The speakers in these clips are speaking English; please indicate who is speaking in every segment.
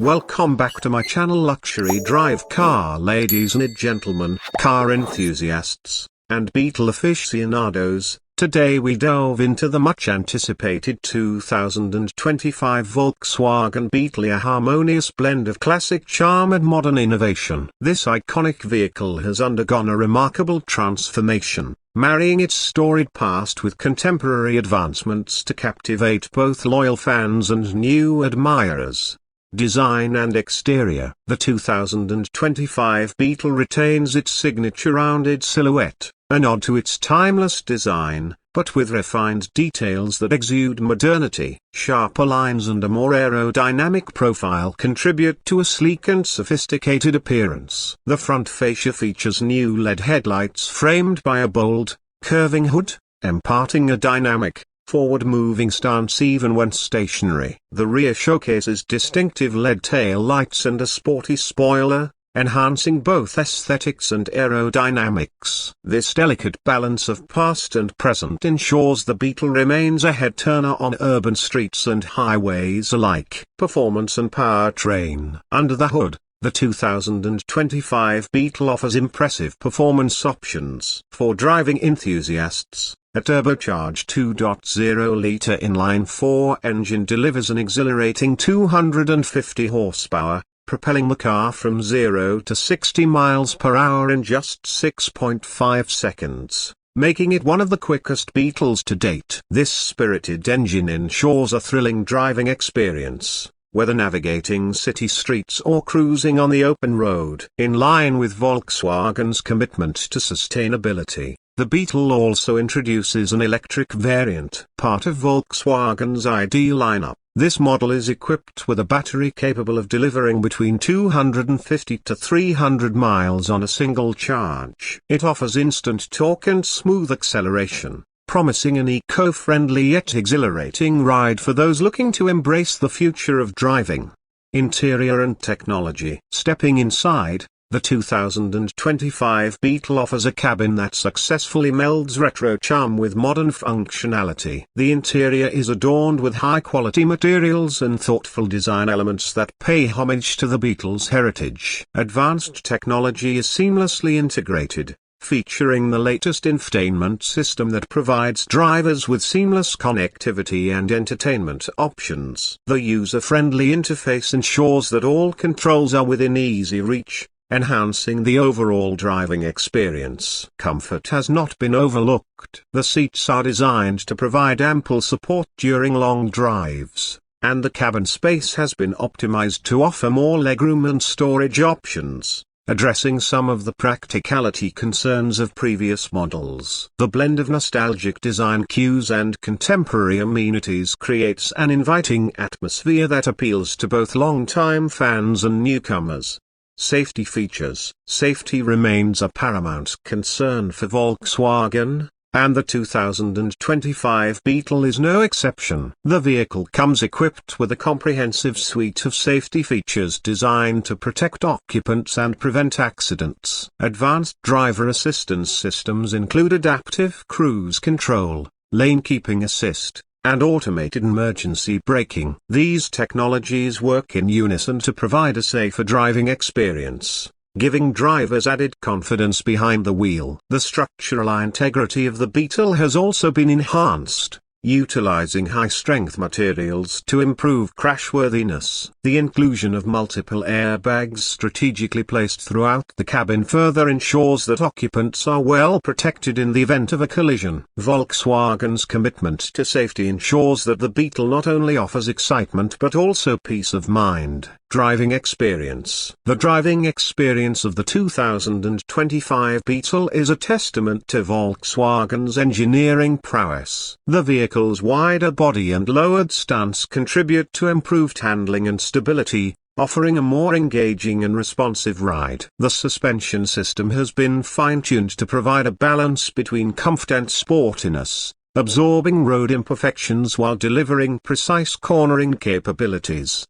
Speaker 1: Welcome back to my channel Luxury Drive Car ladies and gentlemen, car enthusiasts, and Beetle aficionados. Today we delve into the much anticipated 2025 Volkswagen Beetle, a harmonious blend of classic charm and modern innovation. This iconic vehicle has undergone a remarkable transformation, marrying its storied past with contemporary advancements to captivate both loyal fans and new admirers. Design and exterior. The 2025 Beetle retains its signature rounded silhouette, a nod to its timeless design, but with refined details that exude modernity. Sharper lines and a more aerodynamic profile contribute to a sleek and sophisticated appearance. The front fascia features new LED headlights framed by a bold, curving hood, imparting a dynamic, forward-moving stance even when stationary. The rear showcases distinctive LED tail lights and a sporty spoiler, enhancing both aesthetics and aerodynamics. This delicate balance of past and present ensures the Beetle remains a head-turner on urban streets and highways alike. Performance and powertrain. Under the hood, the 2025 Beetle offers impressive performance options for driving enthusiasts. A turbocharged 2.0-liter inline-4 engine delivers an exhilarating 250 horsepower, propelling the car from 0 to 60 miles per hour in just 6.5 seconds, making it one of the quickest Beetles to date. This spirited engine ensures a thrilling driving experience, whether navigating city streets or cruising on the open road. In line with Volkswagen's commitment to sustainability, the Beetle also introduces an electric variant. Part of Volkswagen's ID lineup, this model is equipped with a battery capable of delivering between 250 to 300 miles on a single charge. It offers instant torque and smooth acceleration, promising an eco-friendly yet exhilarating ride for those looking to embrace the future of driving. Interior and technology. Stepping inside, the 2025 Beetle offers a cabin that successfully melds retro charm with modern functionality. The interior is adorned with high-quality materials and thoughtful design elements that pay homage to the Beetle's heritage. Advanced technology is seamlessly integrated, featuring the latest infotainment system that provides drivers with seamless connectivity and entertainment options. The user-friendly interface ensures that all controls are within easy reach, enhancing the overall driving experience. Comfort has not been overlooked. The seats are designed to provide ample support during long drives, and the cabin space has been optimized to offer more legroom and storage options, addressing some of the practicality concerns of previous models. The blend of nostalgic design cues and contemporary amenities creates an inviting atmosphere that appeals to both longtime fans and newcomers. Safety features. Safety remains a paramount concern for Volkswagen, and the 2025 Beetle is no exception. The vehicle comes equipped with a comprehensive suite of safety features designed to protect occupants and prevent accidents. Advanced driver assistance systems include adaptive cruise control, lane keeping assist, and automated emergency braking. These technologies work in unison to provide a safer driving experience, giving drivers added confidence behind the wheel. The structural integrity of the Beetle has also been enhanced, utilizing high-strength materials to improve crashworthiness. The inclusion of multiple airbags strategically placed throughout the cabin further ensures that occupants are well protected in the event of a collision. Volkswagen's commitment to safety ensures that the Beetle not only offers excitement but also peace of mind. Driving experience. The driving experience of the 2025 Beetle is a testament to Volkswagen's engineering prowess. The vehicle's wider body and lowered stance contribute to improved handling and stability, offering a more engaging and responsive ride. The suspension system has been fine-tuned to provide a balance between comfort and sportiness, absorbing road imperfections while delivering precise cornering capabilities.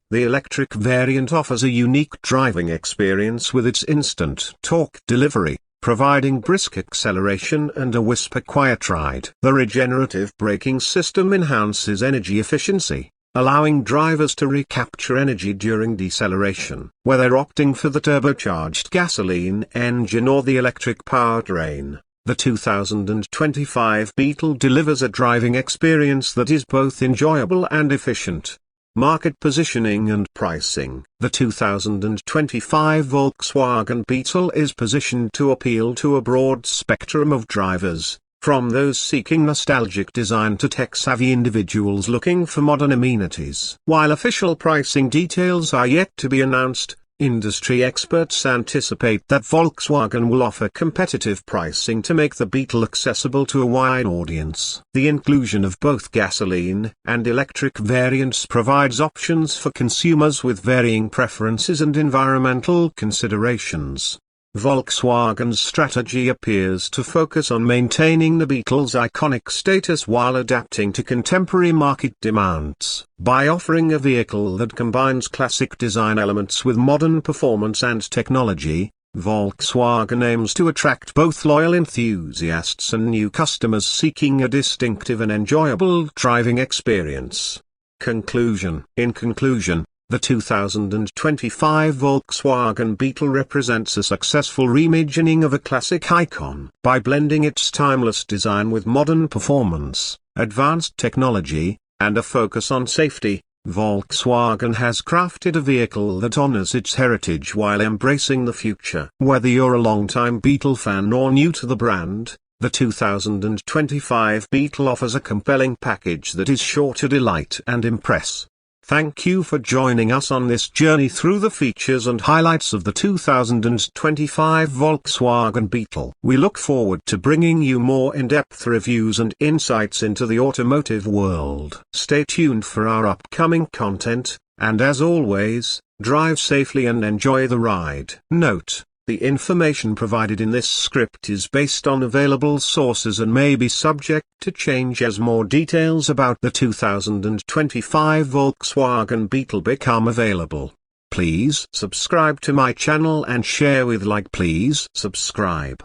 Speaker 1: The electric variant offers a unique driving experience with its instant torque delivery, providing brisk acceleration and a whisper-quiet ride. The regenerative braking system enhances energy efficiency, allowing drivers to recapture energy during deceleration, whether opting for the turbocharged gasoline engine or the electric powertrain. The 2025 Beetle delivers a driving experience that is both enjoyable and efficient. Market positioning and pricing. The 2025 Volkswagen Beetle is positioned to appeal to a broad spectrum of drivers, from those seeking nostalgic design to tech-savvy individuals looking for modern amenities. While official pricing details are yet to be announced, industry experts anticipate that Volkswagen will offer competitive pricing to make the Beetle accessible to a wide audience. The inclusion of both gasoline and electric variants provides options for consumers with varying preferences and environmental considerations. Volkswagen's strategy appears to focus on maintaining the Beetle's iconic status while adapting to contemporary market demands. By offering a vehicle that combines classic design elements with modern performance and technology, Volkswagen aims to attract both loyal enthusiasts and new customers seeking a distinctive and enjoyable driving experience. Conclusion. In conclusion, the 2025 Volkswagen Beetle represents a successful reimagining of a classic icon. By blending its timeless design with modern performance, advanced technology, and a focus on safety, Volkswagen has crafted a vehicle that honors its heritage while embracing the future. Whether you're a longtime Beetle fan or new to the brand, the 2025 Beetle offers a compelling package that is sure to delight and impress. Thank you for joining us on this journey through the features and highlights of the 2025 Volkswagen Beetle. We look forward to bringing you more in-depth reviews and insights into the automotive world. Stay tuned for our upcoming content, and as always, drive safely and enjoy the ride. Note: the information provided in this script is based on available sources and may be subject to change as more details about the 2025 Volkswagen Beetle become available. Please subscribe to my channel and share with like. Please subscribe.